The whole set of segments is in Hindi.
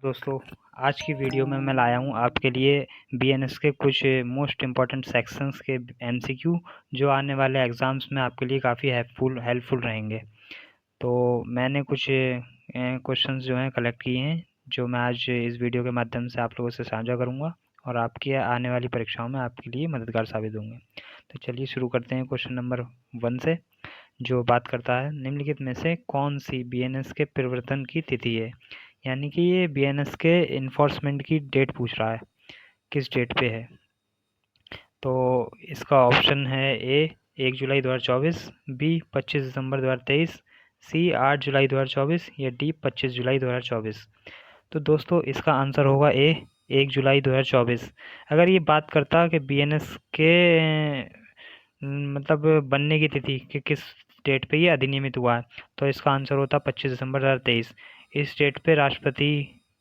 दोस्तों, आज की वीडियो में मैं लाया हूँ आपके लिए बीएनएस के कुछ मोस्ट इम्पॉर्टेंट सेक्शंस के एमसीक्यू जो आने वाले एग्ज़ाम्स में आपके लिए काफ़ी हेल्पफुल रहेंगे। तो मैंने कुछ क्वेश्चंस जो हैं कलेक्ट किए हैं, जो मैं आज इस वीडियो के माध्यम से आप लोगों से साझा करूँगा और आपकी आने वाली परीक्षाओं में आपके लिए मददगार साबित होंगे। तो चलिए शुरू करते हैं क्वेश्चन नंबर 1 से, जो बात करता है निम्नलिखित में से कौन सी बीएनएस के परिवर्तन की तिथि है। यानी कि ये बीएनएस के इन्फोर्समेंट की डेट पूछ रहा है, किस डेट पे है। तो इसका ऑप्शन है ए 1 जुलाई 2024, बी 25 दिसंबर 2023, सी 8 जुलाई 2024 या डी 25 जुलाई 2024। तो दोस्तों इसका आंसर होगा ए 1 जुलाई 2024। अगर ये बात करता कि बीएनएस के मतलब बनने की तिथि कि किस डेट पे ये अधिनियमित हुआ है, तो इसका आंसर होता 25 दिसंबर 2023। इस डेट पे राष्ट्रपति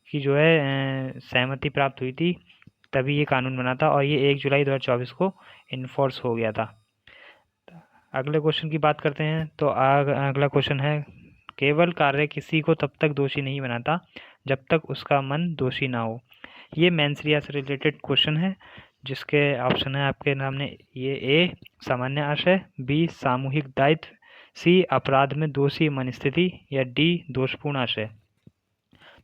की जो है सहमति प्राप्त हुई थी, तभी ये कानून बना था और ये 1 जुलाई 2024 को इन्फोर्स हो गया था। अगले क्वेश्चन की बात करते हैं। तो अगला क्वेश्चन है, केवल कार्य किसी को तब तक दोषी नहीं बनाता जब तक उसका मन दोषी ना हो। ये मेंसरिया से रिलेटेड क्वेश्चन है, जिसके ऑप्शन है आपके सामने। ये ए सामान्य आशय, बी सामूहिक दायित्व, सी अपराध में दोषी मनस्थिति या डी दोषपूर्ण आशय।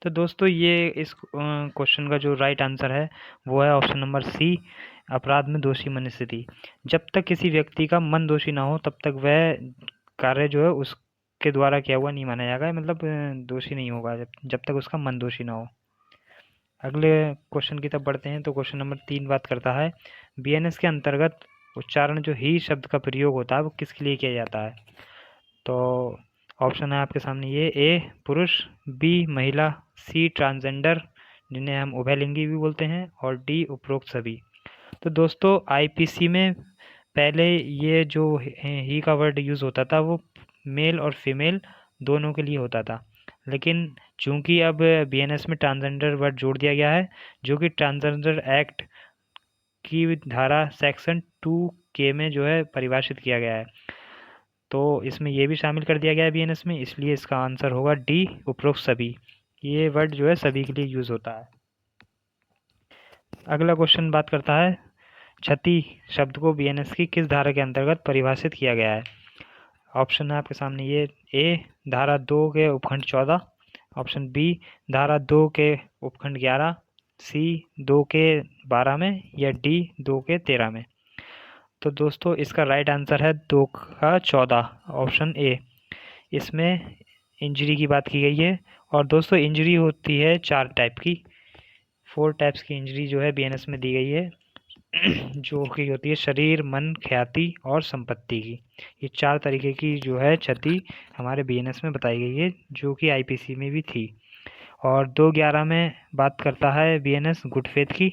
तो दोस्तों ये इस क्वेश्चन का जो राइट आंसर है वो है ऑप्शन नंबर सी, अपराध में दोषी मनस्थिति। जब तक किसी व्यक्ति का मन दोषी ना हो तब तक वह कार्य जो है उसके द्वारा किया हुआ नहीं माना जाएगा, मतलब दोषी नहीं होगा जब तक उसका मन दोषी ना हो। अगले क्वेश्चन की तरफ बढ़ते हैं। तो क्वेश्चन नंबर 3 बात करता है, बीएनएस के अंतर्गत उच्चारण जो ही शब्द का प्रयोग होता है वो किसके लिए किया जाता है। तो ऑप्शन है आपके सामने, ये ए पुरुष, बी महिला, सी ट्रांसजेंडर जिन्हें हम उभयलिंगी भी बोलते हैं, और डी उपरोक्त सभी। तो दोस्तों आईपीसी में पहले ये जो ही का वर्ड यूज़ होता था वो मेल और फीमेल दोनों के लिए होता था, लेकिन चूंकि अब बीएनएस में ट्रांसजेंडर वर्ड जोड़ दिया गया है, जो कि ट्रांसजेंडर एक्ट की धारा सेक्शन 2K में जो है परिभाषित किया गया है, तो इसमें ये भी शामिल कर दिया गया है बीएनएस में, इसलिए इसका आंसर होगा डी उपरोक्त सभी। ये वर्ड जो है सभी के लिए यूज़ होता है। अगला क्वेश्चन बात करता है, क्षति शब्द को बीएनएस की किस धारा के अंतर्गत परिभाषित किया गया है। ऑप्शन है आपके सामने, ये ए धारा 2 के उपखंड 14, ऑप्शन बी धारा 2 के उपखंड 11, सी 2 के 12 में या डी 2 के 13 में। तो दोस्तों इसका राइट आंसर है 2 का 14, ऑप्शन ए। इसमें इंजरी की बात की गई है, और दोस्तों इंजरी होती है 4 टाइप की, 4 टाइप्स की इंजरी जो है बीएनएस में दी गई है, जो कि होती है शरीर, मन, ख्याति और संपत्ति की। ये 4 तरीके की जो है क्षति हमारे बीएनएस में बताई गई है, जो कि आईपीसी में भी थी। और 211 में बात करता है बीएनएस गुड फेथ की,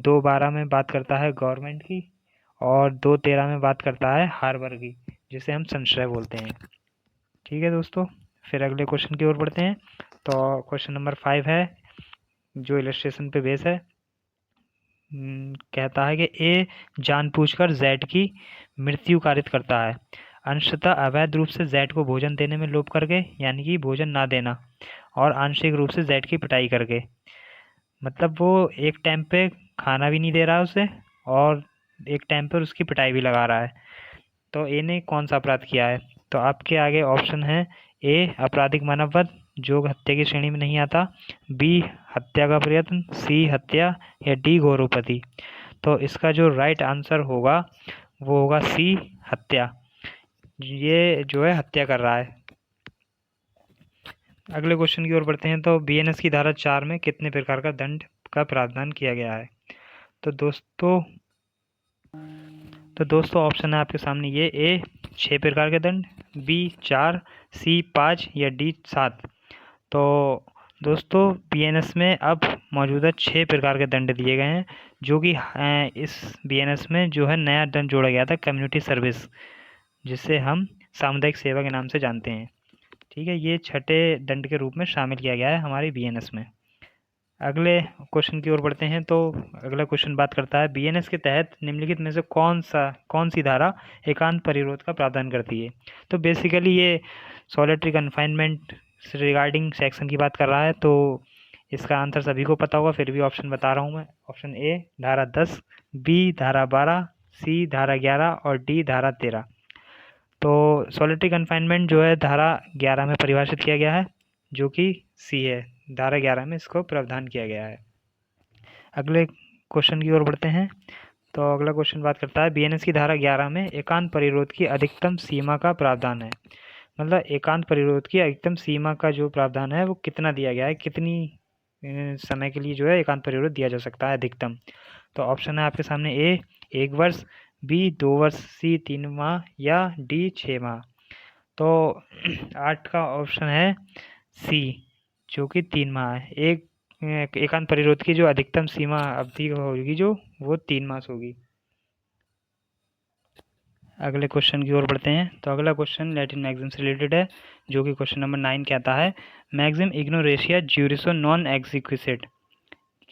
212 में बात करता है गवर्नमेंट की, और 213 में बात करता है हार्बर की, जिसे हम संशय बोलते हैं। ठीक है दोस्तों, फिर अगले क्वेश्चन की ओर बढ़ते हैं। तो क्वेश्चन नंबर 5 है, जो इलस्ट्रेशन पे बेस है। कहता है कि ए जानबूझकर जेड की मृत्यु कारित करता है, अंशतः अवैध रूप से जेड को भोजन देने में लोभ करके, यानी कि भोजन ना देना, और आंशिक रूप से जेड की पिटाई करके। मतलब वो एक टाइम पे खाना भी नहीं दे रहा उसे, और एक टाइम पर उसकी पिटाई भी लगा रहा है। तो ए ने कौन सा अपराध किया है। तो आपके आगे ऑप्शन है, ए आपराधिक मानववध जो हत्या की श्रेणी में नहीं आता, बी हत्या का प्रयत्न, सी हत्या, या डी गौरवपति। तो इसका जो राइट आंसर होगा वो होगा सी हत्या। ये जो है हत्या कर रहा है। अगले क्वेश्चन की ओर बढ़ते हैं। तो बीएनएस की धारा 4 में कितने प्रकार का दंड का प्रावधान किया गया है। तो दोस्तों ऑप्शन है आपके सामने, ये ए 6 प्रकार के दंड, बी 4, सी 5 या डी 7। तो दोस्तों बीएनएस में अब मौजूदा 6 प्रकार के दंड दिए गए हैं, जो कि इस बीएनएस में जो है नया दंड जोड़ा गया था, कम्युनिटी सर्विस, जिसे हम सामुदायिक सेवा के नाम से जानते हैं। ठीक है, ये 6ठे दंड के रूप में शामिल किया गया है हमारी बीएनएस में। अगले क्वेश्चन की ओर बढ़ते हैं। तो अगला क्वेश्चन बात करता है, बीएनएस के तहत निम्नलिखित में से कौन सी धारा एकांत परिरोध का प्रावधान करती है। तो बेसिकली ये सॉलिटरी कन्फाइनमेंट रिगार्डिंग सेक्शन की बात कर रहा है। तो इसका आंसर सभी को पता होगा, फिर भी ऑप्शन बता रहा हूँ मैं। ऑप्शन ए धारा 10, बी धारा 12, सी धारा 11 और डी धारा 13। तो सॉलिटरी कन्फाइनमेंट जो है धारा 11 में परिभाषित किया गया है, जो कि सी है। धारा 11 में इसको प्रावधान किया गया है। अगले क्वेश्चन की ओर बढ़ते हैं। तो अगला क्वेश्चन बात करता है बीएनएस की धारा 11 में एकांत परिरोध की अधिकतम सीमा का प्रावधान है। मतलब एकांत परिरोध की अधिकतम सीमा का जो प्रावधान है वो कितना दिया गया है, कितनी समय के लिए जो है एकांत परिरोध दिया जा सकता है अधिकतम। तो ऑप्शन है आपके सामने ए 1 वर्ष, बी 2 वर्ष, सी 3 माह या डी 6 माह। तो 8 का ऑप्शन है सी, जो कि 3 माह है। एकांत परिरोध की जो अधिकतम सीमा अवधि होगी जो वो 3 मास होगी। अगले क्वेश्चन की ओर बढ़ते हैं। तो अगला क्वेश्चन लैटिन मैक्सिम से रिलेटेड है, जो कि क्वेश्चन नंबर 9 कहता है मैक्सिम इग्नोरेशिया ज्यूरिसो नॉन एग्जीक्यूसेड,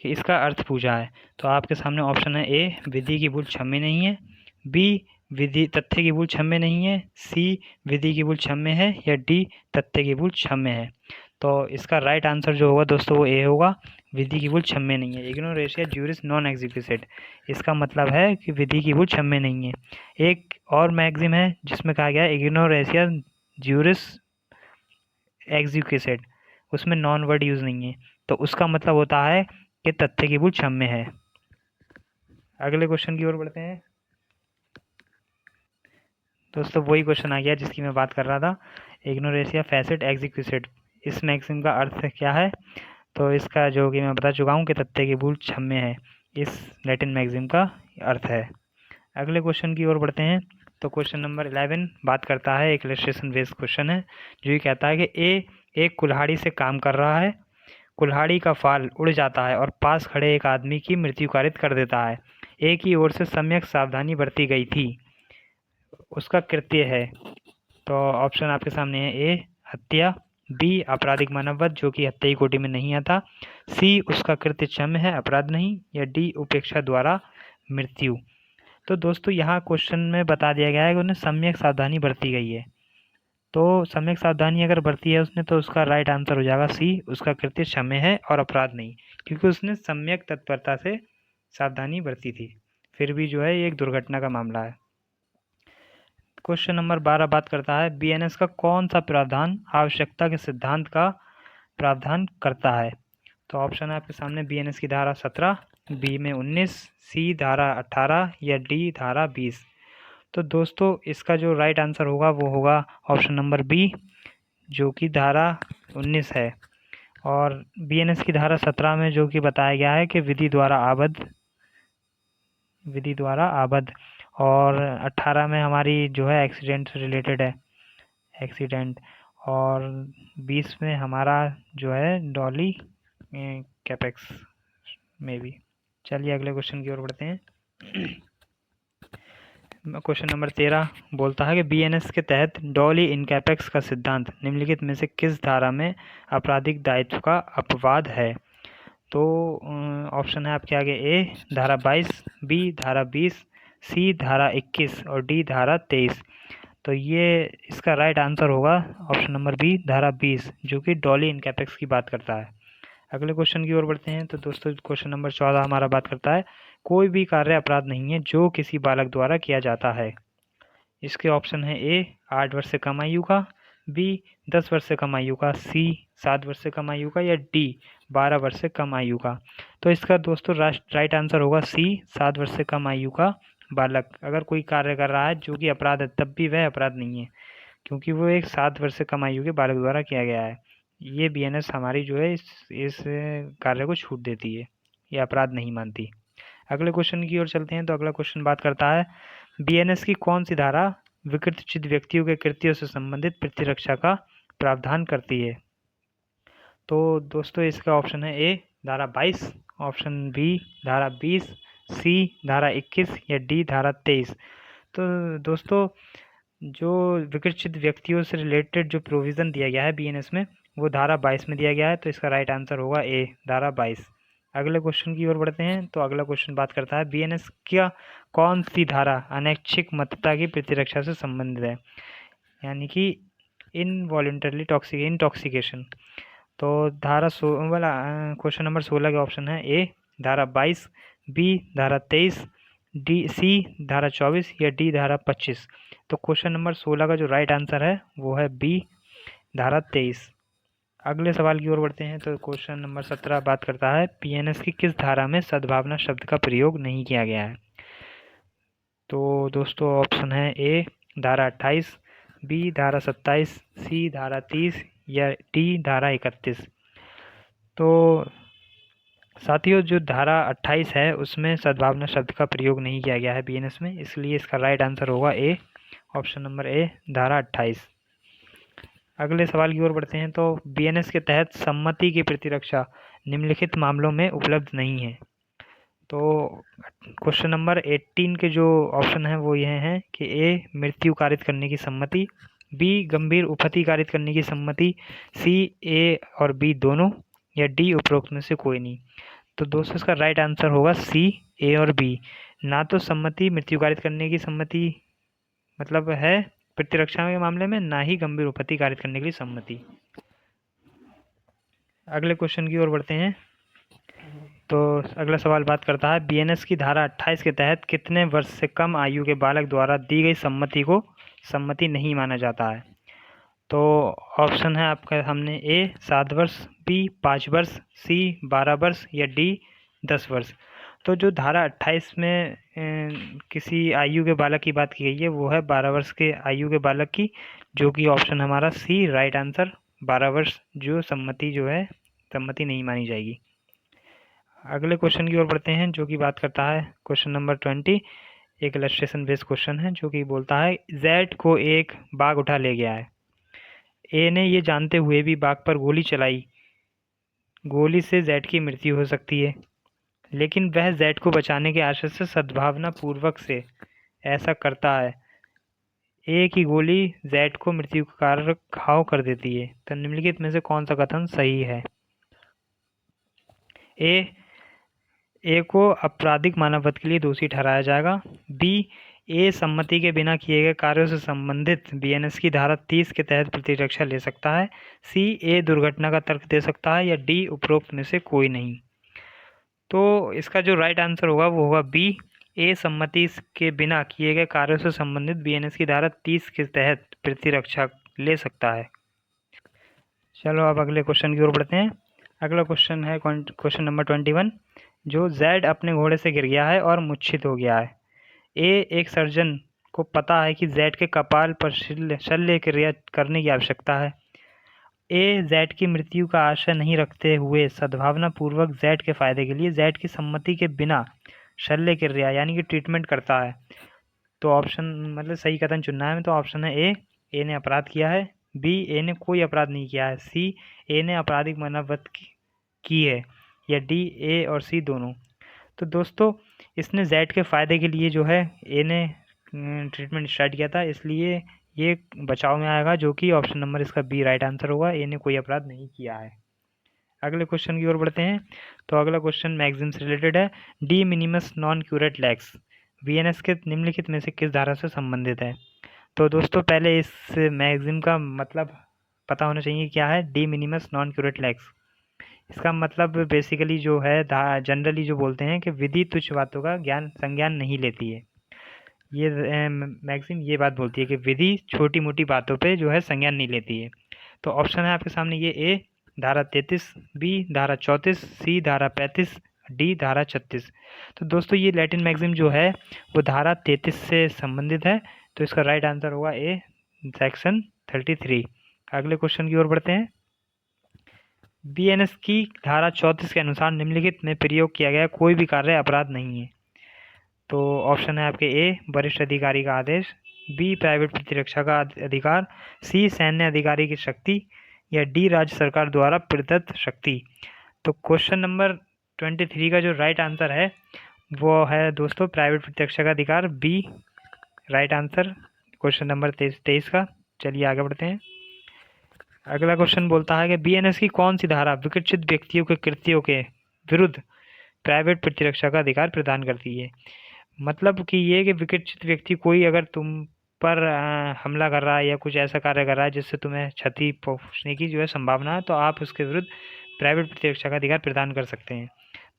इसका अर्थ पूछा है। तो आपके सामने ऑप्शन है ए विधि की भूल क्षम्य नहीं है, बी विधि तथ्य की भूल क्षम्य नहीं है, सी विधि की भूल क्षम्य है या डी तथ्य की भूल क्षम्य है। तो इसका राइट आंसर जो होगा दोस्तों वो ए होगा, विधि की भूल क्षम्य नहीं है। इग्नोरेशिया ज्यूरिस नॉन एग्जीक्यूसेड, इसका मतलब है कि विधि की भूल क्षम्य नहीं है। एक और मैक्सिम है जिसमें कहा गया है इग्नोरेशिया ज्यूरिस एग्जीक्यूसेड, उसमें नॉन वर्ड यूज नहीं है, तो उसका मतलब होता है कि तथ्य की भूल क्षम्य है। अगले क्वेश्चन की ओर बढ़ते हैं। दोस्तों वही क्वेश्चन आ गया जिसकी मैं बात कर रहा था, इग्नोरेशिया फैसिट एग्जीक्यूसेड, इस मैक्सिम का अर्थ क्या है। तो इसका जो कि मैं बता चुका हूँ कि तथ्य की भूल क्षम्य है, इस लैटिन मैक्सिम का अर्थ है। अगले क्वेश्चन की ओर बढ़ते हैं। तो क्वेश्चन नंबर 11 बात करता है, एक इलस्ट्रेशन बेस्ड क्वेश्चन है, जो ये कहता है कि ए एक कुल्हाड़ी से काम कर रहा है, कुल्हाड़ी का फाल उड़ जाता है और पास खड़े एक आदमी की मृत्यु कारित कर देता है। ए की ओर से सम्यक सावधानी बरती गई थी, उसका कृत्य है। तो ऑप्शन आपके सामने है ए हत्या, बी आपराधिक मानववध जो कि हत्या की कोटि में नहीं आता, सी उसका कृत्य क्षम्य है अपराध नहीं, या डी उपेक्षा द्वारा मृत्यु। तो दोस्तों यहाँ क्वेश्चन में बता दिया गया है कि उन्हें सम्यक सावधानी बरती गई है। तो सम्यक सावधानी अगर बरती है उसने तो उसका राइट आंसर हो जाएगा सी, उसका कृत्य क्षम्य है और अपराध नहीं, क्योंकि उसने सम्यक तत्परता से सावधानी बरती थी। फिर भी जो है ये एक दुर्घटना का मामला है। क्वेश्चन नंबर 12 बात करता है बीएनएस का कौन सा प्रावधान आवश्यकता के सिद्धांत का प्रावधान करता है। तो ऑप्शन है आपके सामने बीएनएस की धारा 17, बी में 19, सी धारा 18 या डी धारा 20। तो दोस्तों इसका जो राइट आंसर होगा वो होगा ऑप्शन नंबर बी, जो कि धारा 19 है। और बीएनएस की धारा 17 में जो कि बताया गया है कि विधि द्वारा आबद्ध, और 18 में हमारी जो है एक्सीडेंट से रिलेटेड है, एक्सीडेंट, और 20 में हमारा जो है डॉली कैपेक्स में भी। चलिए अगले क्वेश्चन की ओर बढ़ते हैं। क्वेश्चन नंबर 13 बोलता है कि बीएनएस के तहत डॉली इनकैपेक्स का सिद्धांत निम्नलिखित में से किस धारा में आपराधिक दायित्व का अपवाद है। तो ऑप्शन है आपके आगे ए धारा 22, बी धारा 20, सी धारा 21 और डी धारा 23। तो ये इसका राइट आंसर होगा ऑप्शन नंबर बी धारा 20, जो कि डॉली इनकैपेक्स की बात करता है। अगले क्वेश्चन की ओर बढ़ते हैं। तो दोस्तों क्वेश्चन नंबर 14 हमारा बात करता है कोई भी कार्य अपराध नहीं है जो किसी बालक द्वारा किया जाता है। इसके ऑप्शन है ए 8 वर्ष से कम आयु का, बी 10 वर्ष से कम आयु का, सी 7 वर्ष से कम आयु का या डी 12 वर्ष से कम आयु का। तो इसका दोस्तों राइट आंसर होगा सी 7 वर्ष से कम आयु का बालक अगर कोई कार्य कर रहा है जो कि अपराध है तब भी वह अपराध नहीं है, क्योंकि वो एक 7 वर्ष से कम आयु के बालक द्वारा किया गया है। ये बीएनएस हमारी जो है इस कार्य को छूट देती है, ये अपराध नहीं मानती। अगले क्वेश्चन की ओर चलते हैं। तो अगला क्वेश्चन बात करता है बीएनएस की कौन सी धारा विकृतचित व्यक्तियों के कृत्यों से संबंधित प्रतिरक्षा का प्रावधान करती है। तो दोस्तों इसका ऑप्शन है ए धारा 22, ऑप्शन बी धारा 20, सी धारा 21 या डी धारा 23। तो दोस्तों जो विकृतचित व्यक्तियों से रिलेटेड जो प्रोविज़न दिया गया है बीएनएस में वो धारा 22 में दिया गया है, तो इसका राइट आंसर होगा ए धारा 22। अगले क्वेश्चन की ओर बढ़ते हैं। तो अगला क्वेश्चन बात करता है बीएनएस क्या कौन सी धारा अनैच्छिक मतता की प्रतिरक्षा से संबंधित है, यानी कि इनवॉल्युंटरली इंटॉक्सिकेशन। तो धारा वाला क्वेश्चन नंबर 16 के ऑप्शन है ए धारा 22, बी धारा 23, डी सी धारा 24 या डी धारा 25। तो क्वेश्चन नंबर 16 का जो राइट आंसर है वो है बी धारा 23। अगले सवाल की ओर बढ़ते हैं। तो क्वेश्चन नंबर 17 बात करता है पीएनएस की किस धारा में सद्भावना शब्द का प्रयोग नहीं किया गया है। तो दोस्तों ऑप्शन है ए धारा 28, बी धारा 27, सी धारा 30 या डी धारा 31। तो साथियों जो धारा 28 है उसमें सद्भावना शब्द का प्रयोग नहीं किया गया है बीएनएस में, इसलिए इसका राइट आंसर होगा ए, ऑप्शन नंबर ए धारा 28। अगले सवाल की ओर बढ़ते हैं। तो बीएनएस के तहत सम्मति की प्रतिरक्षा निम्नलिखित मामलों में उपलब्ध नहीं है। तो क्वेश्चन नंबर 18 के जो ऑप्शन हैं वो यह हैं कि ए मृत्यु कारित करने की सम्मति, बी गंभीर उपहति कारित करने की सम्मति, सी ए और बी दोनों, या डी उपरोक्त में से कोई नहीं। तो दोस्तों इसका राइट आंसर होगा सी ए और बी। ना तो सम्मति मृत्यु कारित करने की सम्मति मतलब है प्रतिरक्षा के मामले में, ना ही गंभीर उपहति कारित करने के लिए सम्मति। अगले क्वेश्चन की ओर बढ़ते हैं। तो अगला सवाल बात करता है बीएनएस की धारा 28 के तहत कितने वर्ष से कम आयु के बालक द्वारा दी गई सम्मति को सम्मति नहीं माना जाता है। तो ऑप्शन है आपका सामने ए 7 वर्ष, बी 5 वर्ष, सी 12 वर्ष या डी 10 वर्ष। तो जो धारा 28 में किसी आयु के बालक की बात की गई है वो है 12 वर्ष के आयु के बालक की, जो कि ऑप्शन हमारा सी राइट आंसर 12 वर्ष जो सम्मति नहीं मानी जाएगी। अगले क्वेश्चन की ओर बढ़ते हैं जो कि बात करता है क्वेश्चन नंबर 20, एक इलस्ट्रेशन बेस्ड क्वेश्चन है जो कि बोलता है जेड को एक बाघ उठा ले गया है। ए ने ये जानते हुए भी बाघ पर गोली चलाई। गोली से जेड की मृत्यु हो सकती है, लेकिन वह जेड को बचाने के आशय से सद्भावना पूर्वक से ऐसा करता है। ए की गोली जेड को मृत्यु का कारक घाव कर देती है। तो निम्नलिखित में से कौन सा कथन सही है। ए को आपराधिक मानववध के लिए दोषी ठहराया जाएगा। बी ए सम्मति के बिना किए गए कार्यों से संबंधित बीएनएस की धारा 30 के तहत प्रतिरक्षा ले सकता है। सी ए दुर्घटना का तर्क दे सकता है, या डी उपरोक्त में से कोई नहीं। तो इसका जो राइट आंसर होगा वो होगा बी ए सम्मति के बिना किए गए कार्यों से संबंधित बीएनएस की धारा 30 के तहत प्रतिरक्षा ले सकता है। चलो अब अगले क्वेश्चन की ओर बढ़ते हैं। अगला क्वेश्चन है क्वेश्चन नंबर 21, जो जेड अपने घोड़े से गिर गया है और मूर्छित हो गया है। ए एक सर्जन को पता है कि जेड के कपाल पर शल्य क्रिया करने की आवश्यकता है। ए जेड की मृत्यु का आशय नहीं रखते हुए सद्भावना पूर्वक जेड के फायदे के लिए जेड की सम्मति के बिना शल्य क्रिया यानी कि ट्रीटमेंट करता है। तो ऑप्शन मतलब सही कथन चुनना है। तो ऑप्शन है ए ने अपराध किया है, बी ए ने कोई अपराध नहीं किया है, सी ए ने आपराधिक मनोवृत्ति की है, या डी ए और सी दोनों। तो दोस्तों इसने जेड के फ़ायदे के लिए जो है ए ने ट्रीटमेंट स्टार्ट किया था, इसलिए ये बचाव में आएगा, जो कि ऑप्शन नंबर इसका बी राइट आंसर होगा। ए ने कोई अपराध नहीं किया है। अगले क्वेश्चन की ओर बढ़ते हैं। तो अगला क्वेश्चन मैगजीम से रिलेटेड है। D minimus non curate lakhs VNS के निम्नलिखित में से किस धारा से संबंधित है। तो दोस्तों पहले इस मैगजीम का मतलब पता होना चाहिए क्या है D minimus non curate lakhs. इसका मतलब बेसिकली जो है जनरली जो बोलते हैं कि विधि तुच्छ बातों का संज्ञान नहीं लेती है। ये मैगजीम ये बात बोलती है कि विधि छोटी मोटी बातों पे जो है संज्ञान नहीं लेती है। तो ऑप्शन है आपके सामने ये ए धारा 33, बी धारा 34, सी धारा 35, डी धारा 36। तो दोस्तों ये लैटिन मैगजीम जो है वो धारा 33 से संबंधित है। तो इसका राइट आंसर होगा ए सेक्शन 33। अगले क्वेश्चन की ओर बढ़ते हैं। बीएनएस की धारा 34 के अनुसार निम्नलिखित में प्रयोग किया गया कोई भी कार्य अपराध नहीं है। तो ऑप्शन है आपके ए वरिष्ठ अधिकारी का आदेश, बी प्राइवेट प्रतिरक्षा का अधिकार, सी सैन्य अधिकारी की शक्ति, या डी राज्य सरकार द्वारा प्रदत्त शक्ति। तो क्वेश्चन नंबर 23 का जो राइट आंसर है वो है दोस्तों प्राइवेट प्रतिरक्षा का अधिकार, B right answer question number 23 का। चलिए आगे बढ़ते हैं। अगला क्वेश्चन बोलता है कि बीएनएस की कौन सी धारा विकसित व्यक्तियों के कृत्यों के विरुद्ध प्राइवेट प्रतिरक्षा का अधिकार प्रदान करती है। मतलब कि ये कि विकसित व्यक्ति कोई अगर तुम पर हमला कर रहा है या कुछ ऐसा कार्य कर रहा है जिससे तुम्हें क्षति पहुंचने की जो है संभावना है, तो आप उसके विरुद्ध प्राइवेट प्रतिरक्षा का अधिकार प्रदान कर सकते हैं।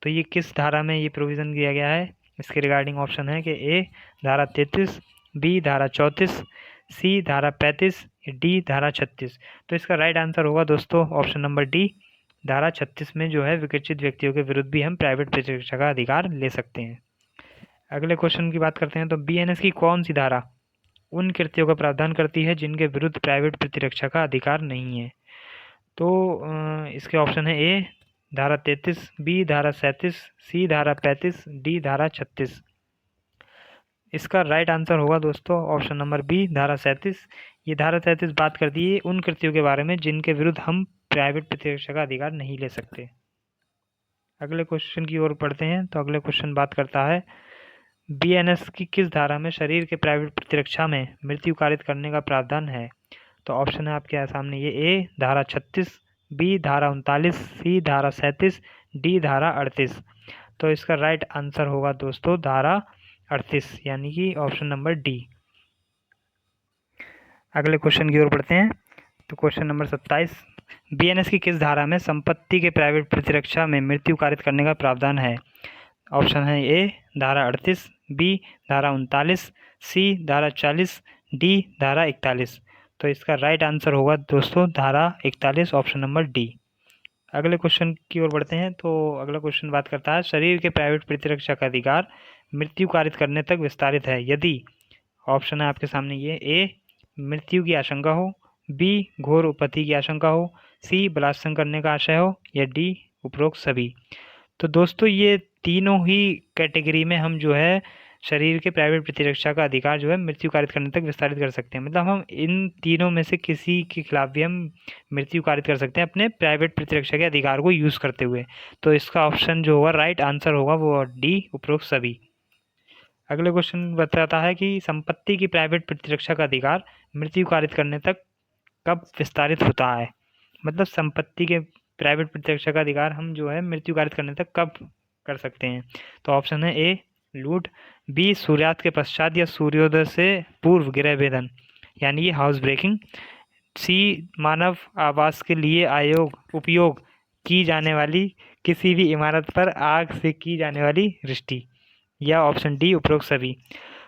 तो ये किस धारा में ये प्रोविज़न दिया गया है, इसके रिगार्डिंग ऑप्शन है कि ए धारा 33, बी धारा 34, सी धारा 35, डी धारा 36। तो इसका राइट आंसर होगा दोस्तों ऑप्शन नंबर डी, धारा 36 में जो है विकसित व्यक्तियों के विरुद्ध भी हम प्राइवेट प्रतिरक्षा का अधिकार ले सकते हैं। अगले क्वेश्चन की बात करते हैं। तो बीएनएस की कौन सी धारा उन कृत्यों का प्रावधान करती है जिनके विरुद्ध प्राइवेट प्रतिरक्षा का अधिकार नहीं है? तो इसके ऑप्शन है ए धारा 33, बी धारा 37, सी धारा 35, डी धारा 36। इसका राइट आंसर होगा दोस्तों ऑप्शन नंबर बी, धारा 37। ये धारा 37 बात करती है उन कृत्यों के बारे में जिनके विरुद्ध हम प्राइवेट प्रतिरक्षा का अधिकार नहीं ले सकते। अगले क्वेश्चन की ओर पढ़ते हैं। तो अगले क्वेश्चन बात करता है बीएनएस की किस धारा में शरीर के प्राइवेट प्रतिरक्षा में मृत्यु कारित करने का प्रावधान है? तो ऑप्शन है आपके सामने ये ए धारा 36, बी धारा 39, सी धारा 37, डी धारा 38। तो इसका राइट आंसर होगा दोस्तों धारा 38, यानी कि ऑप्शन नंबर डी। अगले क्वेश्चन की ओर बढ़ते हैं। तो क्वेश्चन नंबर 27, बीएनएस की किस धारा में संपत्ति के प्राइवेट प्रतिरक्षा में मृत्यु कारित करने का प्रावधान है? ऑप्शन है ए धारा 38, बी धारा 39, सी धारा 40, डी धारा 41। तो इसका राइट आंसर होगा दोस्तों धारा 41, ऑप्शन नंबर डी। अगले क्वेश्चन की ओर बढ़ते हैं। तो अगला क्वेश्चन बात करता है शरीर के प्राइवेट प्रतिरक्षा का अधिकार मृत्यु कारित करने तक विस्तारित है यदि, ऑप्शन है आपके सामने ये ए मृत्यु की आशंका हो, बी घोर उपपत्ति की आशंका हो, सी बलात्संग करने का आशय हो, या डी उपरोक्त सभी। तो दोस्तों ये तीनों ही कैटेगरी में हम जो है शरीर के प्राइवेट प्रतिरक्षा का अधिकार जो है मृत्यु कारित करने तक विस्तारित कर सकते हैं। मतलब हम इन तीनों में से किसी के खिलाफ भी हम मृत्यु कारित कर सकते हैं अपने प्राइवेट प्रतिरक्षा के अधिकार को यूज़ करते हुए। तो इसका ऑप्शन जो होगा राइट आंसर होगा वो डी उपरोक्त सभी। अगले क्वेश्चन बताता है कि संपत्ति की प्राइवेट प्रतिरक्षा का अधिकार मृत्यु कारित करने तक कब विस्तारित होता है? मतलब संपत्ति के प्राइवेट प्रतिरक्षा का अधिकार हम जो है मृत्यु कारित करने तक कब कर सकते हैं? तो ऑप्शन है ए लूट, बी सूर्यास्त के पश्चात या सूर्योदय से पूर्व गृह भेदन यानी ये हाउस ब्रेकिंग, सी मानव आवास के लिए उपयोग की जाने वाली किसी भी इमारत पर आग से की जाने वाली दृष्टि, या ऑप्शन डी उपरोक्त सभी।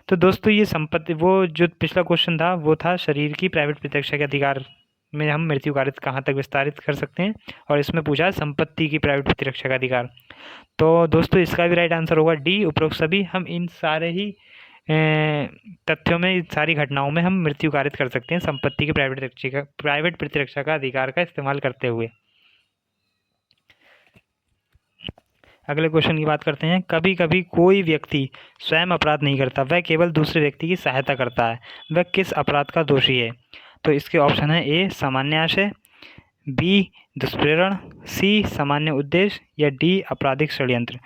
तो दोस्तों ये संपत्ति, वो जो पिछला क्वेश्चन था वो था शरीर की प्राइवेट प्रतिरक्षा के अधिकार में हम मृत्यु कारित कहाँ तक विस्तारित कर सकते हैं, और इसमें पूछा है संपत्ति की प्राइवेट प्रतिरक्षा का अधिकार। तो दोस्तों इसका भी राइट आंसर होगा डी उपरोक्त सभी। हम इन सारे ही तथ्यों में, सारी घटनाओं में हम मृत्यु कारित कर सकते हैं संपत्ति की प्राइवेट प्रतिरक्षा का अधिकार का इस्तेमाल करते हुए। अगले क्वेश्चन की बात करते हैं। कभी कभी कोई व्यक्ति स्वयं अपराध नहीं करता, वह केवल दूसरे व्यक्ति की सहायता करता है, वह किस अपराध का दोषी है? तो इसके ऑप्शन है ए सामान्य आशय, बी दुष्प्रेरण, सी सामान्य उद्देश्य, या डी आपराधिक षड्यंत्र।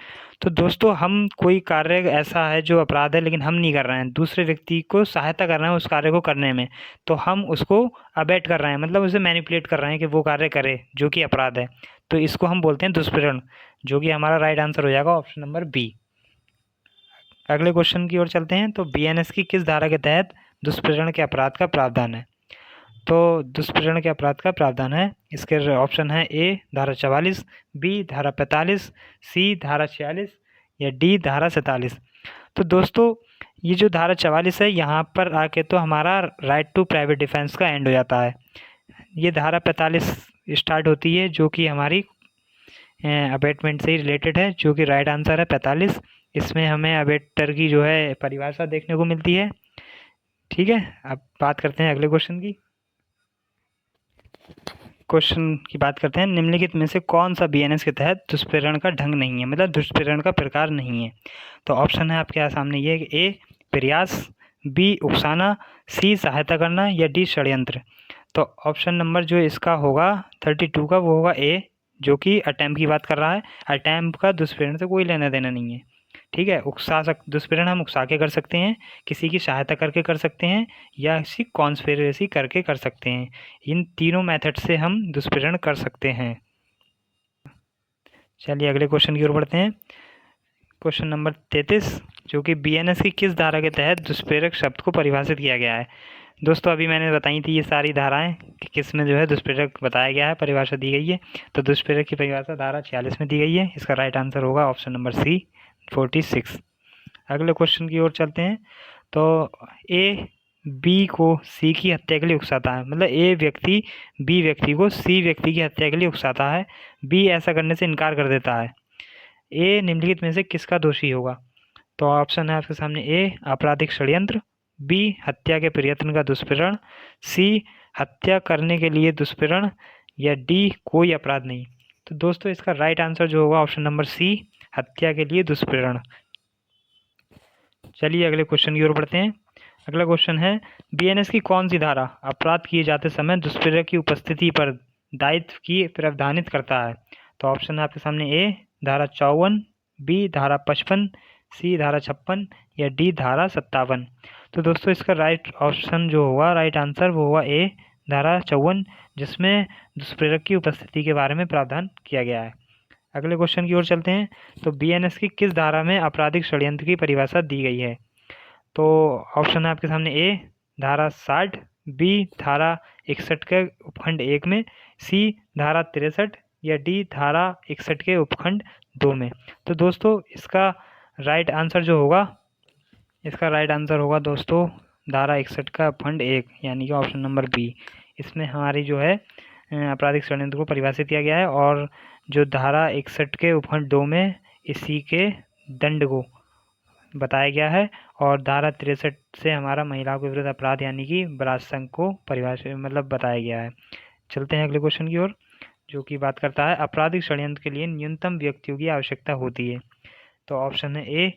तो दोस्तों हम कोई कार्य ऐसा है जो अपराध है लेकिन हम नहीं कर रहे हैं, दूसरे व्यक्ति को सहायता कर रहे हैं उस कार्य को करने में, तो हम उसको अबेट कर रहे हैं, मतलब उसे मैनिपुलेट कर रहे हैं कि वो कार्य करे जो कि अपराध है। तो इसको हम बोलते हैं दुष्प्रेरण, जो कि हमारा राइट आंसर हो जाएगा ऑप्शन नंबर बी। अगले क्वेश्चन की ओर चलते हैं। तो बीएनएस की किस धारा के तहत दुष्प्रेरण के अपराध का प्रावधान है? तो दुष्प्रेरण के अपराध का प्रावधान है, इसके ऑप्शन है ए धारा 44, बी धारा 45, सी धारा 46, या डी धारा 47। तो दोस्तों ये जो धारा 44 है यहाँ पर आके तो हमारा राइट टू प्राइवेट डिफेंस का एंड हो जाता है। ये धारा 45 स्टार्ट होती है जो कि हमारी अबेटमेंट से ही रिलेटेड है, जो कि राइट आंसर है 45। इसमें हमें अबेटर की जो है परिभाषा देखने को मिलती है। ठीक है, अब बात करते हैं अगले क्वेश्चन की। क्वेश्चन की बात करते हैं, निम्नलिखित में से कौन सा बीएनएस के तहत दुष्प्रेरण का ढंग नहीं है, मतलब दुष्प्रेरण का प्रकार नहीं है? तो ऑप्शन है आपके सामने ये ए प्रयास, बी उकसाना, सी सहायता करना, या डी षड्यंत्र। तो ऑप्शन नंबर जो इसका होगा 32 का वो होगा ए, जो कि अटैम्प्ट की बात कर रहा है। अटैम्प्ट का दुष्प्रेरण से कोई लेना देना नहीं है। ठीक है, दुष्प्रेरण हम उकसा के कर सकते हैं, किसी की सहायता करके कर सकते हैं, या किसी कॉन्स्पिरेसी करके कर सकते हैं। इन तीनों मेथड से हम दुष्प्रेरण कर सकते हैं। चलिए अगले क्वेश्चन की ओर बढ़ते हैं। क्वेश्चन नंबर 33, जो कि बीएनएस की किस धारा के तहत दुष्प्रेरक शब्द को परिभाषित किया गया है। दोस्तों अभी मैंने बताई थी ये सारी धाराएं कि किस में जो है दुष्प्रेरक बताया गया है, परिभाषा दी गई है। तो दुष्प्रेरक की परिभाषा धारा 46 में दी गई है। इसका राइट आंसर होगा ऑप्शन नंबर सी 46। अगले क्वेश्चन की ओर चलते हैं। तो ए बी को सी की हत्या के लिए उकसाता है, मतलब ए व्यक्ति बी व्यक्ति को सी व्यक्ति की हत्या के लिए उकसाता है, बी ऐसा करने से इनकार कर देता है। ए निम्नलिखित में से किसका दोषी होगा। तो ऑप्शन है आपके सामने, ए आपराधिक षड्यंत्र, बी हत्या के प्रयत्न का दुष्प्रेरण, सी हत्या करने के लिए दुष्प्रेरण, या डी कोई अपराध नहीं। तो दोस्तों इसका राइट आंसर जो होगा ऑप्शन नंबर सी हत्या के लिए दुष्प्रेरण। चलिए अगले क्वेश्चन की ओर बढ़ते हैं। अगला क्वेश्चन है, बीएनएस की कौन सी धारा अपराध किए जाते समय दुष्प्रेरक की उपस्थिति पर दायित्व की प्रावधानित करता है। तो ऑप्शन है आपके सामने, ए धारा 54, बी धारा 55, सी धारा 56, या डी धारा 57। तो दोस्तों इसका राइट ऑप्शन जो होगा, राइट आंसर वो होगा ए धारा 54, जिसमें दुष्प्रेरक की उपस्थिति के बारे में प्रावधान किया गया है। अगले क्वेश्चन की ओर चलते हैं। तो बीएनएस की किस धारा में आपराधिक षड्यंत्र की परिभाषा दी गई है। तो ऑप्शन है आपके सामने, ए धारा 60, बी धारा 61 के उपखंड 1 में, सी धारा 63, या डी धारा 61 के उपखंड 2 में। तो दोस्तों इसका राइट आंसर जो होगा, इसका राइट आंसर होगा दोस्तों धारा 61 का उपखंड 1, यानी कि ऑप्शन नंबर बी। इसमें हमारी जो है आपराधिक षड्यंत्र को परिभाषित किया गया है, और जो धारा 61 के उपखंड 2 में इसी के दंड को बताया गया है, और धारा 63 से हमारा महिलाओं के विरुद्ध अपराध यानी कि बलात्संग को परिभाषित मतलब बताया गया है। चलते हैं अगले क्वेश्चन की ओर, जो कि बात करता है आपराधिक षड्यंत्र के लिए न्यूनतम व्यक्तियों की आवश्यकता होती है। तो ऑप्शन है, ए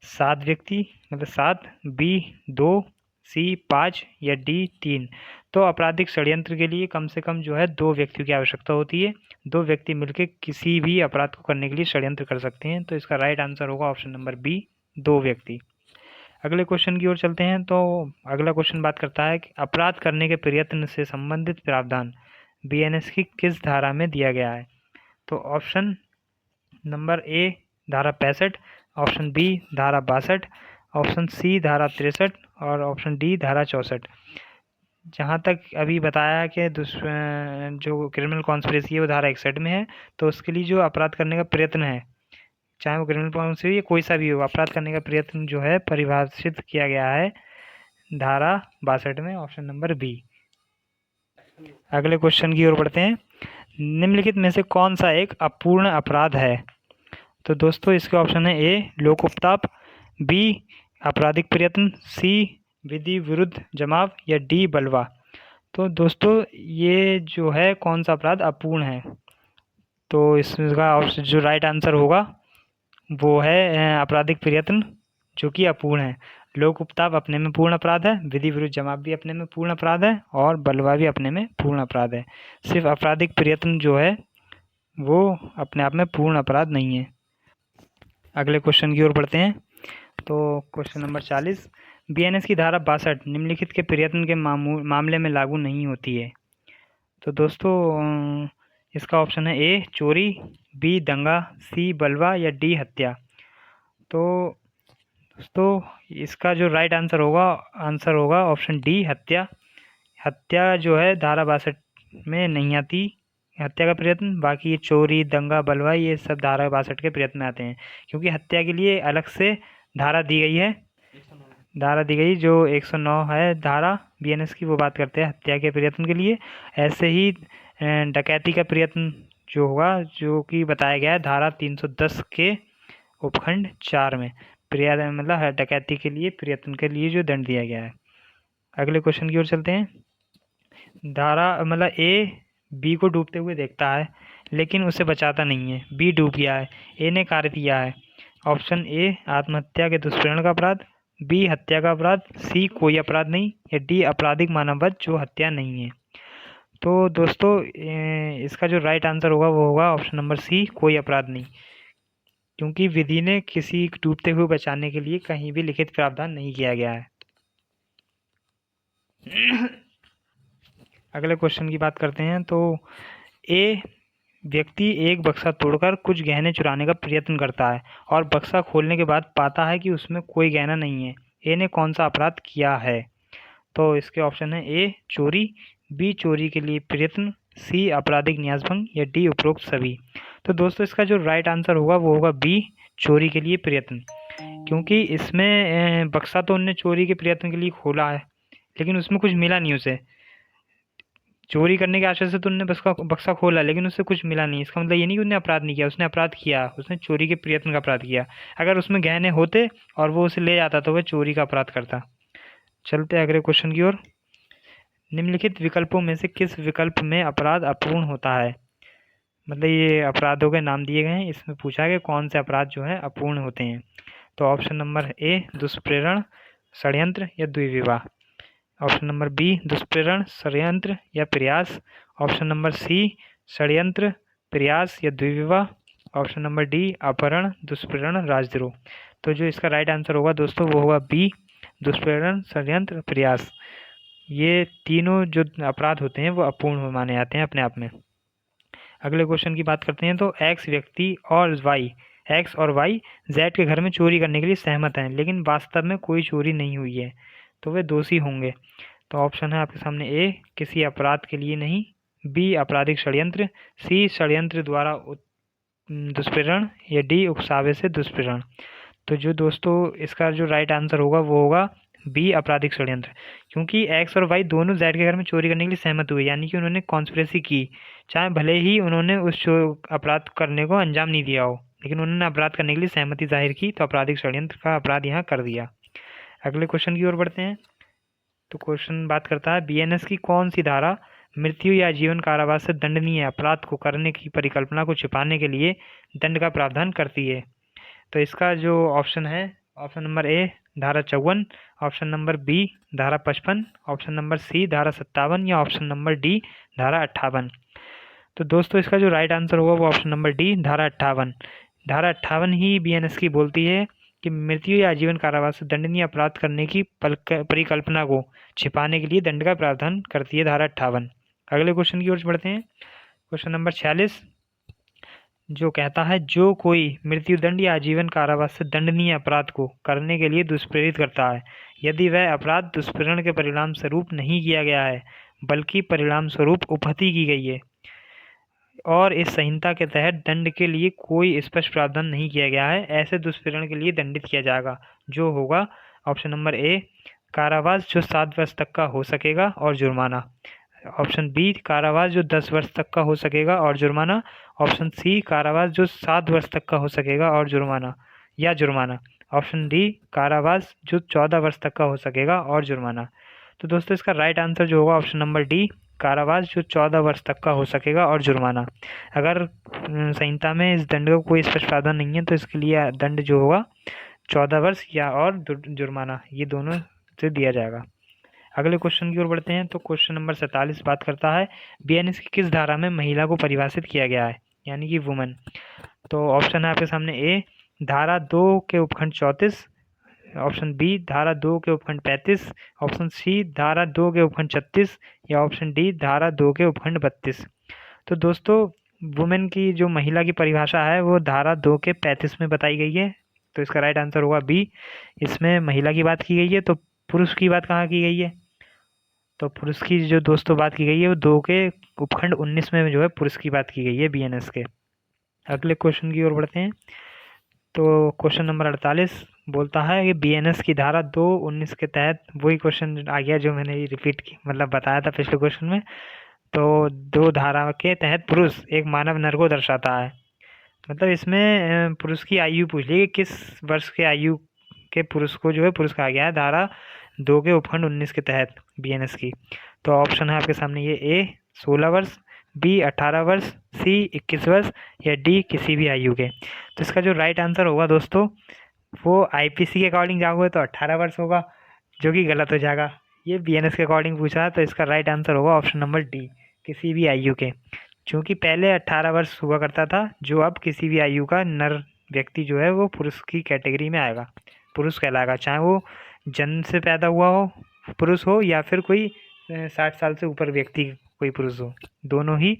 7 व्यक्ति मतलब 7, बी 2, सी 5, या डी 3। तो आपराधिक षड्यंत्र के लिए कम से कम जो है 2 व्यक्तियों की आवश्यकता होती है। 2 व्यक्ति मिलकर किसी भी अपराध को करने के लिए षड्यंत्र कर सकते हैं। तो इसका राइट आंसर होगा ऑप्शन नंबर बी 2 व्यक्ति। अगले क्वेश्चन की ओर चलते हैं। तो अगला क्वेश्चन बात करता है कि अपराध करने के प्रयत्न से संबंधित प्रावधान बीएनएस की किस धारा में दिया गया है। तो ऑप्शन नंबर ए धारा 65, ऑप्शन बी धारा 62, ऑप्शन सी धारा 63, और ऑप्शन डी धारा 64। जहाँ तक अभी बताया कि जो क्रिमिनल कॉन्स्पिरेसी है वो धारा 61 में है, तो उसके लिए जो अपराध करने का प्रयत्न है, चाहे वो क्रिमिनल कॉन्स्पिरेसी या कोई सा भी हो, अपराध करने का प्रयत्न जो है परिभाषित किया गया है धारा 62 में, ऑप्शन नंबर बी। अगले क्वेश्चन की ओर बढ़ते हैं। निम्नलिखित में से कौन सा एक अपूर्ण अपराध है। तो दोस्तों इसके ऑप्शन है, ए लोक उपताप, बी आपराधिक प्रयत्न, सी विधि विरुद्ध जमाव, या डी बलवा। तो दोस्तों ये जो है कौन सा अपराध अपूर्ण है। तो इसका ऑप्शन जो राइट आंसर होगा वो है आपराधिक प्रयत्न, जो कि अपूर्ण है। लोक उपताप अपने में पूर्ण अपराध है, विधि विरुद्ध जमाव भी अपने में पूर्ण अपराध है, और बलवा भी अपने में पूर्ण अपराध है। सिर्फ आपराधिक प्रयत्न जो है वो अपने आप में पूर्ण अपराध नहीं है। अगले क्वेश्चन की ओर बढ़ते हैं। तो क्वेश्चन नंबर 40, बीएनएस की धारा 62 निम्नलिखित के प्रयत्न के मामले में लागू नहीं होती है। तो दोस्तों इसका ऑप्शन है, ए चोरी, बी दंगा, सी बलवा, या डी हत्या। तो दोस्तों इसका जो राइट आंसर होगा ऑप्शन डी हत्या। हत्या जो है धारा 62 में नहीं आती, हत्या का प्रयत्न। बाकी ये चोरी दंगा बलवा ये सब धारा 62 के प्रयत्न में आते हैं, क्योंकि हत्या के लिए अलग से धारा दी गई है। धारा दी गई जो 109 है धारा बीएनएस की, वो बात करते हैं हत्या के प्रयत्न के लिए। ऐसे ही डकैती का प्रयत्न जो होगा, जो कि बताया गया है धारा 310 के उपखंड 4 में, मतलब डकैती के लिए प्रयत्न के लिए जो दंड दिया गया है। अगले क्वेश्चन की ओर चलते हैं। धारा मतलब ए बी को डूबते हुए देखता है लेकिन उसे बचाता नहीं है, बी डूब गया है, ए ने कार्य किया है। ऑप्शन ए आत्महत्या के दुष्प्रेरण का अपराध, बी हत्या का अपराध, सी कोई अपराध नहीं, या डी आपराधिक मानववध जो हत्या नहीं है। तो दोस्तों इसका जो राइट आंसर होगा वो होगा ऑप्शन नंबर सी कोई अपराध नहीं, क्योंकि विधि ने किसी डूबते हुए बचाने के लिए कहीं भी लिखित प्रावधान नहीं किया गया है। अगले क्वेश्चन की बात करते हैं। तो ए व्यक्ति एक बक्सा तोड़कर कुछ गहने चुराने का प्रयत्न करता है और बक्सा खोलने के बाद पाता है कि उसमें कोई गहना नहीं है। ए ने कौन सा अपराध किया है? तो इसके ऑप्शन है ए चोरी, बी चोरी के लिए प्रयत्न, सी आपराधिक न्यासभंग या डी उपरोक्त सभी। तो दोस्तों इसका जो राइट आंसर होगा वो होगा बी चोरी के लिए प्रयत्न, क्योंकि इसमें बक्सा तो उनने चोरी के प्रयत्न के लिए खोला है लेकिन उसमें कुछ मिला नहीं उसे। चोरी करने के आशय से तो उन्होंने बक्सा खोला लेकिन उससे कुछ मिला नहीं। इसका मतलब ये नहीं कि उसने अपराध नहीं किया, उसने अपराध किया, उसने चोरी के प्रयत्न का अपराध किया। अगर उसमें गहने होते और वो उसे ले जाता तो वह चोरी का अपराध करता। चलते अगले क्वेश्चन की ओर। निम्नलिखित विकल्पों में से किस विकल्प में अपराध अपूर्ण होता है? मतलब ये अपराधों के नाम दिए गए हैं, इसमें पूछा है कि कौन से अपराध जो है अपूर्ण होते हैं। तो ऑप्शन नंबर ए दुष्प्रेरण, षड्यंत्र या द्विविवाह। ऑप्शन नंबर बी दुष्प्रेरण, षड्यंत्र या प्रयास। ऑप्शन नंबर सी षड्यंत्र, प्रयास या द्विविवाह। ऑप्शन नंबर डी अपहरण, दुष्प्रेरण, राजद्रोह। तो जो इसका राइट आंसर होगा दोस्तों वो होगा बी दुष्प्रेरण, षड्यंत्र, प्रयास। ये तीनों जो अपराध होते हैं वो अपूर्ण माने जाते हैं अपने आप में। अगले क्वेश्चन की बात करते हैं। तो एक्स व्यक्ति और वाई जेड के घर में चोरी करने के लिए सहमत हैं लेकिन वास्तव में कोई चोरी नहीं हुई है, तो वे दोषी होंगे। तो ऑप्शन है आपके सामने ए किसी अपराध के लिए नहीं, बी आपराधिक षड्यंत्र, सी षड्यंत्र द्वारा दुष्प्रेरण या डी उकसावे से दुष्प्रेरण। तो जो दोस्तों इसका जो राइट आंसर होगा वो होगा बी आपराधिक षड्यंत्र, क्योंकि एक्स और वाई दोनों जेड के घर में चोरी करने के लिए सहमत हुए, यानी कि उन्होंने कॉन्स्पिरेसी की। चाहे भले ही उन्होंने उस अपराध करने को अंजाम नहीं दिया हो लेकिन उन्होंने अपराध करने के लिए सहमति जाहिर की, तो आपराधिक षड्यंत्र का अपराध यहाँ कर दिया। अगले क्वेश्चन की ओर बढ़ते हैं। तो क्वेश्चन बात करता है बीएनएस की कौन सी धारा मृत्यु या जीवन कारावास से दंडनीय अपराध को करने की परिकल्पना को छिपाने के लिए दंड का प्रावधान करती है? तो इसका जो ऑप्शन है, ऑप्शन नंबर ए धारा 54, ऑप्शन नंबर बी धारा 55, ऑप्शन नंबर सी धारा 57 या ऑप्शन नंबर डी धारा 58। तो दोस्तों इसका जो राइट आंसर होगा वो ऑप्शन नंबर डी धारा 58। धारा 58 ही बीएनएस की बोलती है कि मृत्यु या आजीवन कारावास से दंडनीय अपराध करने की परिकल्पना को छिपाने के लिए दंड का प्रावधान करती है धारा 58। अगले क्वेश्चन की ओर बढ़ते हैं। क्वेश्चन नंबर 46 जो कहता है जो कोई मृत्युदंड या आजीवन कारावास से दंडनीय अपराध को करने के लिए दुष्प्रेरित करता है यदि वह अपराध दुष्प्रेरण के परिणाम स्वरूप नहीं किया गया है बल्कि परिणाम स्वरूप उपहति की गई है और इस संहिता के तहत दंड के लिए कोई स्पष्ट प्रावधान नहीं किया गया है, ऐसे दुष्प्रेरण के लिए दंडित किया जाएगा, जो होगा ऑप्शन नंबर ए कारावास जो 7 वर्ष तक का हो सकेगा और जुर्माना। ऑप्शन बी कारावास जो 10 वर्ष तक का हो सकेगा और जुर्माना। ऑप्शन सी कारावास जो 7 वर्ष तक का हो सकेगा और जुर्माना। ऑप्शन डी कारावास जो 14 वर्ष तक का हो सकेगा और जुर्माना। तो दोस्तों इसका राइट आंसर जो होगा ऑप्शन नंबर डी कारावास जो 14 वर्ष तक का हो सकेगा और जुर्माना। अगर संहिता में इस दंड का कोई स्पष्ट प्रावधान नहीं है तो इसके लिए दंड जो होगा 14 वर्ष या और जुर्माना, ये दोनों से दिया जाएगा। अगले क्वेश्चन की ओर बढ़ते हैं। तो क्वेश्चन नंबर 47 बात करता है बीएनएस की किस धारा में महिला को परिभाषित किया गया है, यानी कि वुमेन। तो ऑप्शन है आपके सामने ए धारा 2 के उपखंड 34, ऑप्शन बी धारा 2 के उपखंड 35, ऑप्शन सी धारा 2 के उपखंड 36 या ऑप्शन डी धारा 2 के उपखंड 32। तो दोस्तों वुमेन की जो महिला की परिभाषा है वो धारा 2 के 35 में बताई गई है, तो इसका राइट आंसर होगा बी। इसमें महिला की बात की गई है, तो पुरुष की बात कहाँ की गई है? तो पुरुष की जो दोस्तों बात की गई है वो 2 के उपखंड 19 में जो है पुरुष की बात की गई है बीएनएस के। अगले क्वेश्चन की ओर बढ़ते हैं। तो क्वेश्चन नंबर 48 बोलता है कि बीएनएस की धारा 219 के तहत, वही क्वेश्चन आ गया जो मैंने रिपीट की मतलब बताया था पिछले क्वेश्चन में। तो 2 धारा के तहत पुरुष एक मानव नर को दर्शाता है, मतलब इसमें पुरुष की आयु पूछ ली कि किस वर्ष के आयु के पुरुष को जो है पुरुष कहा गया है धारा 2 के उपखंड 19 के तहत बीएनएस की। तो ऑप्शन है आपके सामने ये ए 16 वर्ष, बी 18 वर्ष, सी 21 वर्ष या डी किसी भी आयु के। तो इसका जो राइट आंसर होगा दोस्तों वो आईपीसी के अकॉर्डिंग जाओगे तो 18 वर्ष होगा, जो कि गलत हो जाएगा। ये बीएनएस के अकॉर्डिंग पूछा है, तो इसका राइट आंसर होगा ऑप्शन नंबर डी किसी भी आयु के, क्योंकि पहले 18 वर्ष हुआ करता था, जो अब किसी भी आयु का नर व्यक्ति जो है वो पुरुष की कैटेगरी में आएगा, पुरुष कहलाएगा, चाहे वो जन्म से पैदा हुआ हो पुरुष हो या फिर कोई 60 साल से ऊपर व्यक्ति कोई पुरुष हो, दोनों ही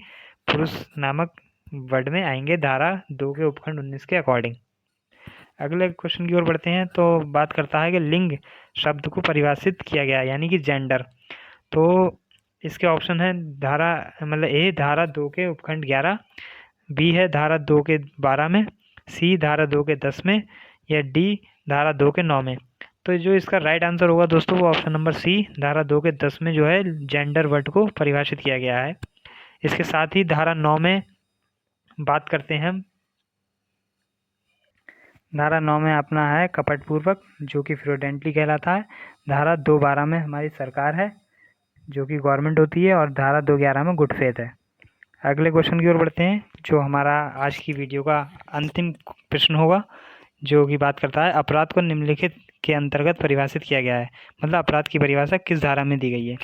पुरुष नामक वर्ड में आएंगे धारा 2 के उपखंड 19 के अकॉर्डिंग। अगले क्वेश्चन की ओर बढ़ते हैं, तो बात करता है कि लिंग शब्द को परिभाषित किया गया है, यानी कि जेंडर। तो इसके ऑप्शन है धारा मतलब ए धारा 2 के उपखंड 11, बी है धारा 2 के 12 में, सी धारा 2 के 10 में, या डी धारा 2 के 9 में। तो जो इसका राइट आंसर होगा दोस्तों वो ऑप्शन नंबर सी धारा 2 के 10 में जो है जेंडर वर्ड को परिभाषित किया गया है। इसके साथ ही धारा 9 में बात करते हैं हम। धारा 9 में अपना है कपटपूर्वक, जो कि फ्रॉडेंटली कहलाता है। धारा 212 में हमारी सरकार है, जो कि गवर्नमेंट होती है, और धारा 211 में गुड फेथ है। अगले क्वेश्चन की ओर बढ़ते हैं, जो हमारा आज की वीडियो का अंतिम प्रश्न होगा, जो कि बात करता है अपराध को निम्नलिखित के अंतर्गत परिभाषित किया गया है, मतलब अपराध की परिभाषा किस धारा में दी गई है।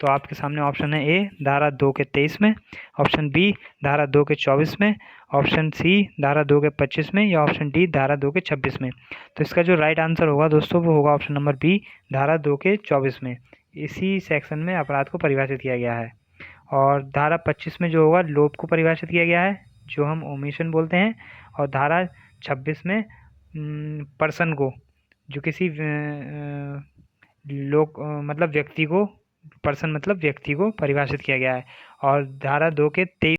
तो आपके सामने ऑप्शन है ए धारा 2 के 23 में, ऑप्शन बी धारा 2 के 24 में, ऑप्शन सी धारा 2 के 25 में, या ऑप्शन डी धारा 2 के 26 में। तो इसका जो राइट आंसर होगा दोस्तों वो होगा ऑप्शन नंबर बी धारा 2 के 24 में। इसी सेक्शन में अपराध को परिभाषित किया गया है। और धारा 25 में जो होगा लोभ को परिभाषित किया गया है, जो हम ओमिशन बोलते हैं। और धारा 26 में पर्सन को, जो किसी लोग मतलब व्यक्ति को, पर्सन मतलब व्यक्ति को परिभाषित किया गया है। और धारा 2 के 23